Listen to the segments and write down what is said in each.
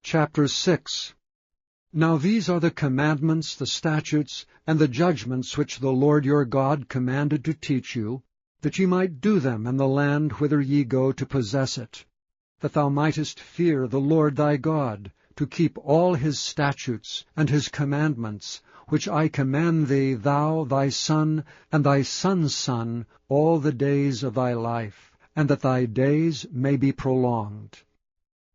Chapter 6. Now these are the commandments, the statutes, and the judgments which the Lord your God commanded to teach you, that ye might do them in the land whither ye go to possess it, that thou mightest fear the Lord thy God, to keep all his statutes and his commandments, which I command thee, thou, thy son, and thy son's son, all the days of thy life, and that thy days may be prolonged.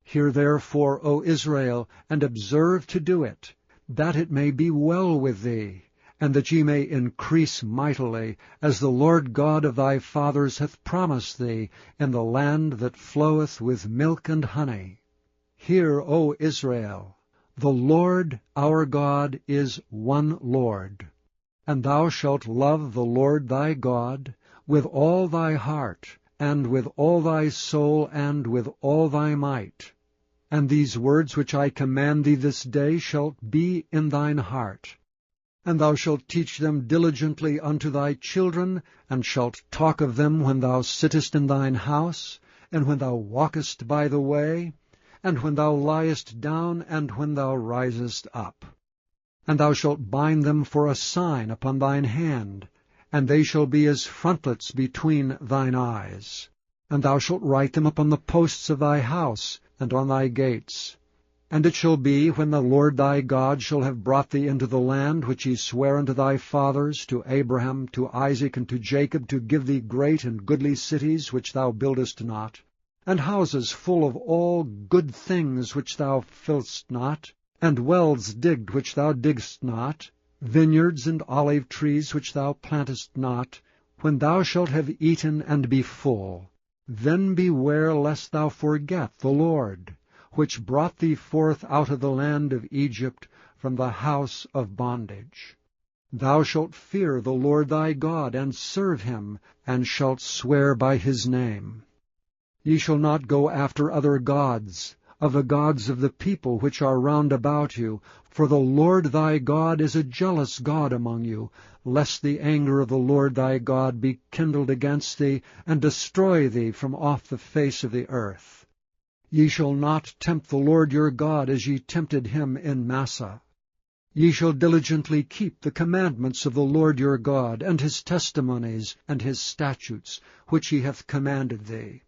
Hear therefore, O Israel, and observe to do it, that it may be well with thee, and that ye may increase mightily, as the Lord God of thy fathers hath promised thee, in the land that floweth with milk and honey. Hear, O Israel, the Lord our God is one Lord. And thou shalt love the Lord thy God with all thy heart, and with all thy soul, and with all thy might. And these words which I command thee this day shall be in thine heart. And thou shalt teach them diligently unto thy children, and shalt talk of them when thou sittest in thine house, and when thou walkest by the way, and when thou liest down, and when thou risest up. And thou shalt bind them for a sign upon thine hand, and they shall be as frontlets between thine eyes. And thou shalt write them upon the posts of thy house, and on thy gates. And it shall be, when the Lord thy God shall have brought thee into the land which he sware unto thy fathers, to Abraham, to Isaac, and to Jacob, to give thee great and goodly cities which thou buildest not, and houses full of all good things which thou fillest not, and wells digged which thou diggest not, vineyards and olive trees which thou plantest not, when thou shalt have eaten and be full, then beware lest thou forget the Lord, which brought thee forth out of the land of Egypt from the house of bondage. Thou shalt fear the Lord thy God, and serve him, and shalt swear by his name. Ye shall not go after other gods, of the gods of the people which are round about you, for the Lord thy God is a jealous God among you, lest the anger of the Lord thy God be kindled against thee, and destroy thee from off the face of the earth. Ye shall not tempt the Lord your God as ye tempted him in Massah. Ye shall diligently keep the commandments of the Lord your God, and his testimonies, and his statutes, which he hath commanded thee.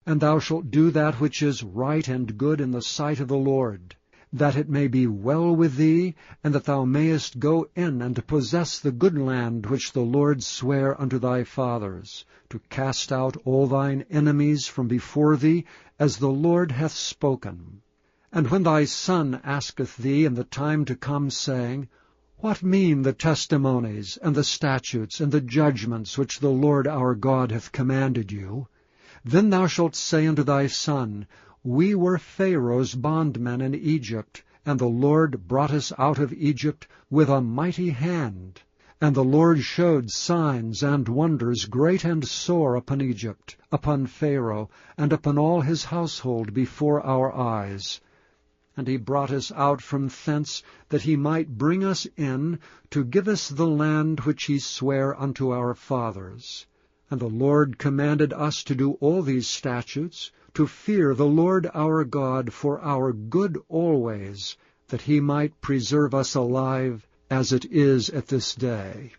And thou shalt do that which is right and good in the sight of the Lord, that it may be well with thee, and that thou mayest go in and possess the good land which the Lord sware unto thy fathers, to cast out all thine enemies from before thee, as the Lord hath spoken. And when thy son asketh thee in the time to come, saying, What mean the testimonies, and the statutes, and the judgments which the Lord our God hath commanded you? Then thou shalt say unto thy son, We were Pharaoh's bondmen in Egypt, and the Lord brought us out of Egypt with a mighty hand. And the Lord showed signs and wonders great and sore upon Egypt, upon Pharaoh, and upon all his household before our eyes. And he brought us out from thence, that he might bring us in, to give us the land which he sware unto our fathers. And the Lord commanded us to do all these statutes, to fear the Lord our God for our good always, that he might preserve us alive, as it is at this day.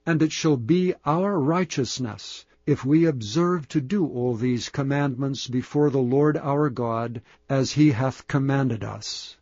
And it shall be our righteousness, if we observe to do all these commandments before the Lord our God, as he hath commanded us.